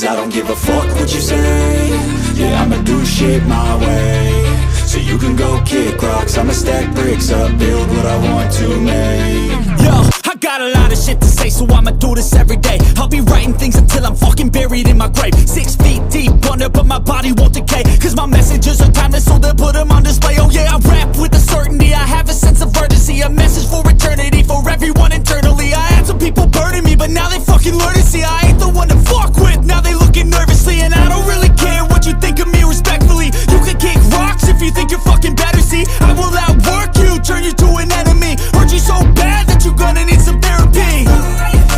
I don't give a fuck what you say. Yeah, I'ma do shit my way. So you can go kick rocks, I'ma stack bricks up, build what I want to make. Yo, I got a lot of shit to say, so I'ma do this every day. I'll be writing things until I'm fucking buried in my grave. 6 feet deep under, but my body won't decay. Cause my messages are timeless, so they'll put them on display. Oh yeah, I rap with a certainty, I have a sense of urgency. A message for eternity, for everyone internally. I had some people burning me, but now they fucking learn to see I ain't the one to fuck with, now they looking nervously. And I don't really care what you think of me respectfully. You can kick rocks if you think you're fucking better, see. I will outwork you, turn you to an enemy. Hurt you so bad that you're gonna need some therapy.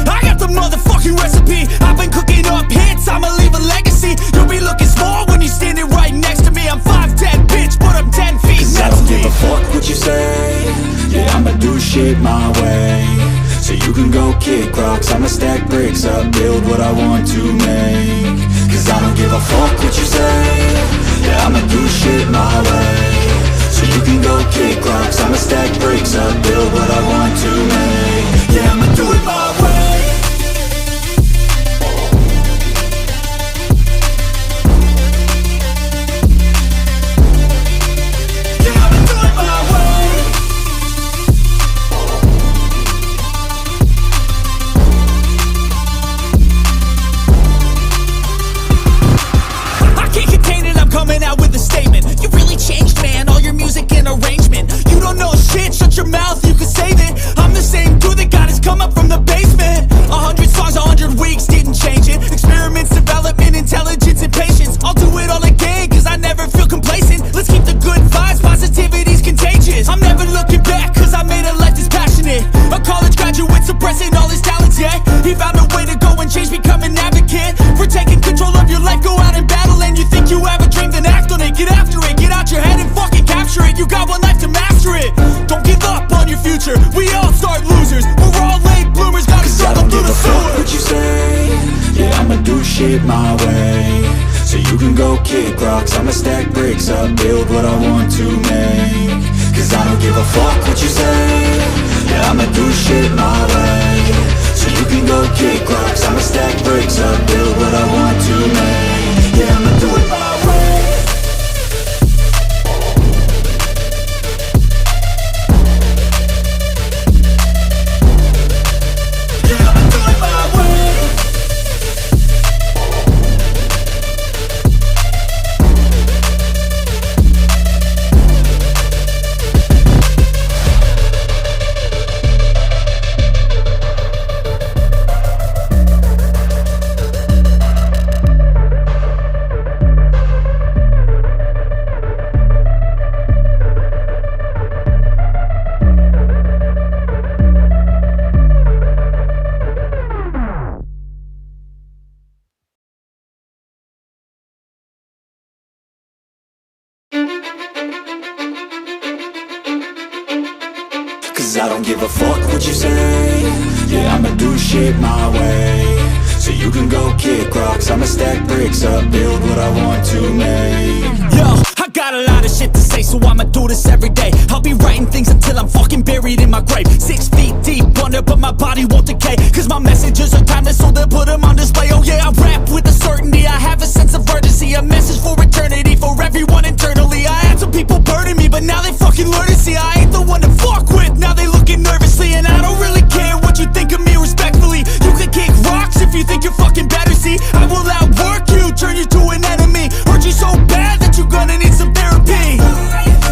I got the motherfucking recipe, I've been cooking up hits, I'ma leave a legacy. You'll be looking small when you're standing right next to me. I'm 5'10", bitch, but I'm 10 feet next to me. I don't give a fuck what you say. Yeah, I'ma do shit my way. So you can go kick rocks, I'ma stack bricks up, build what I want to make. Cause I don't give a fuck what you say. Yeah, I'ma do shit my way. So you can go kick rocks, I'ma stack bricks up, build what I want to make. Yeah, I'ma do it my way. Coming out with a statement. You really changed, man, all your music and arrangement. You don't know shit, shut your mouth, you can save it. I'm the same dude that got his come up from the basement. 100 songs, 100 weeks, didn't change it. Experiments, development, intelligence, and patience. I'll do it all again, cause I never feel complacent. Let's keep the good vibes, positivity's contagious. I'm never looking back, cause I made a life that's passionate. A college graduate suppressing all his talents, yeah. He found a way to go and change, become an advocate. For taking control of your life, go out and battle. And you think you have a dream, then act on it. Get after it, get out your head and fucking capture it. You got one life to master it. Don't give up on your future, we all start losers. We're all late bloomers, gotta struggle through the sewer. I don't give a fuck what you say. Yeah, I'ma do shit my way. So you can go kick rocks, I'ma stack bricks up, build what I want to make. Cause I don't give a fuck what you say. Yeah, I'ma do shit my way. So you can go kick rocks, I'ma stack bricks up, build what I want to make. Yeah, I'ma do it my way. I don't give a fuck what you say. Yeah, I'ma do shit my way. So you can go kick rocks, I'ma stack bricks up, build what I want to make. Yo, I got a lot of shit to say, so I'ma do this every day. I'll be writing things until I'm fucking buried in my grave. 6 feet deep under, but my body won't decay. Cause my messages are timeless, so they'll put them on display. Oh yeah, I rap with a certainty, I have a sense of urgency. A message for eternity, for everyone internally. I had some people burning me, but now they fucking learn to see I ain't the one to fuck with, now they looking nervously. And I don't really care what you think of me respectfully. You can kick rocks if you think you're fucking better, see. I will outwork you, turn you to an enemy. Hurt you so bad that you're gonna need some therapy.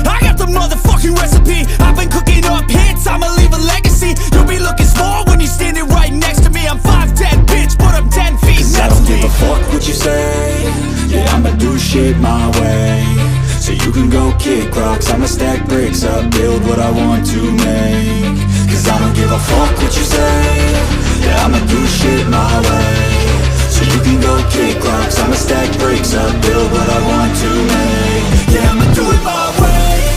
I got the motherfucking recipe, I've been cooking up hits, I'ma leave a legacy. You'll be looking small when you're standing right next to me. I'm 5'10", bitch, but I'm 10 feet next to me. I don't give a fuck what you say. Yeah, I'ma do shit my way. So you can go kick rocks, I'ma stack bricks up, build what I want to make. Cause I don't give a fuck what you say. Yeah, I'ma do shit my way. So you can go kick rocks, I'ma stack bricks up, build what I want to make. Yeah, I'ma do it my way.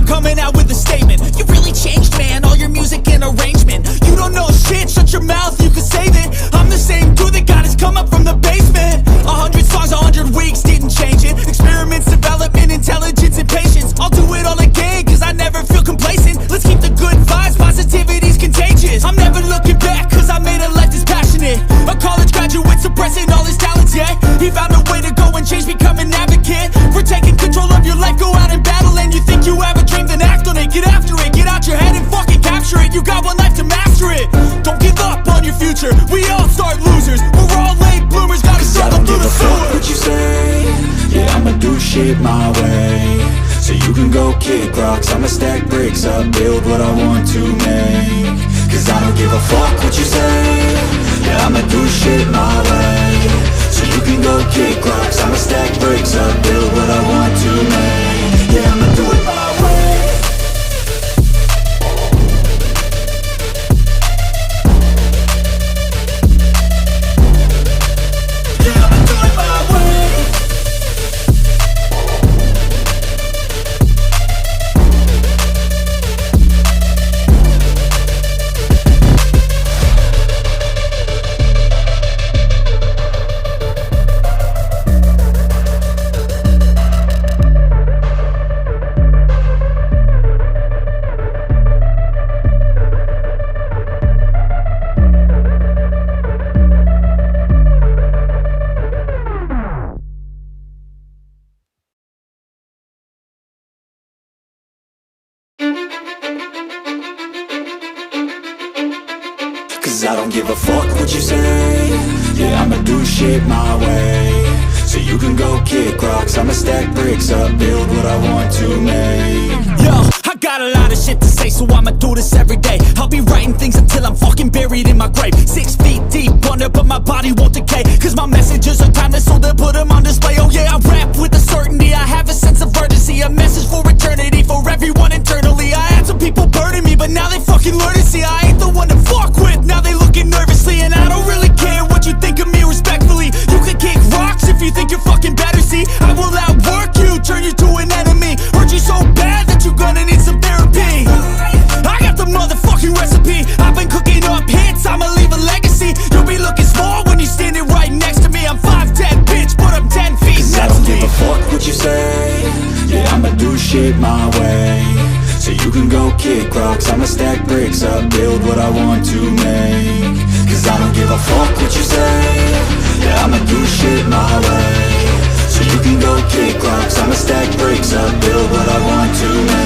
Coming out with a statement. You really changed, man, all your music and arrangement. You up from the basement. 100 songs, 100 weeks, didn't change it. Experiments, development, intelligence, and patience. I'll do it all again, cause I never feel complacent. Let's keep the good vibes, positivity's contagious. I'm never looking back, cause I made a life that's passionate. A college graduate suppressing all his talents, yeah. He found a way to go and change, become an advocate for taking control of your life, go out and battle. And you think you have a dream, then act on it. Get after it, get out your head and fucking capture it. You got one life to master it. Don't give up on your future, we all start losers. We're all late bloomers, gotta struggle through the sewer. What you say, yeah, I'ma do shit my way. So you can go kick rocks, I'ma stack bricks up, build what I want to make. Cause I don't give a fuck what you say, yeah, I'ma do shit my way. So you can go kick rocks, I'ma stack bricks up, build what I want to make. Yeah, I'ma do it my way. Yeah, I'ma do it my way. Cause I don't give a fuck what you say, yeah, I'ma do shit my way. So you can go kick rocks, I'ma stack bricks up, build what I want to make. Yo, I got a lot of shit to say, so I'ma do this every day. I'll be writing things until I'm fucking buried in my grave. 6 feet deep under, but my body won't decay. Cause my messages are timeless, so they'll put them on display. Oh yeah, I rap with a certainty, I have a sense of urgency. A message for eternity, for everyone internally. I had some people burning me, but now they fucking learn to see I ain't the one to fuck with, now they looking nervously. And I don't really care what you think of me respectfully. You can kick rocks if you think you're fucking better, see. I will outwork you, turn you to an enemy. Hurt you so bad that you're gonna need some therapy. I got the motherfucking recipe, I've been cooking up hits, I'ma leave a legacy. You'll be looking small when you're standing right next to me. I'm 5'10", bitch, but I'm 10 feet Cause I next don't to give me. a fuck what you say, yeah, I'ma do shit my way. So you can go kick rocks, I'ma stack bricks up, build what I want to make. Cause I don't give a fuck what you say, yeah, I'ma do shit my way. So you can go kick rocks, I'ma stack bricks up, build what I want to make.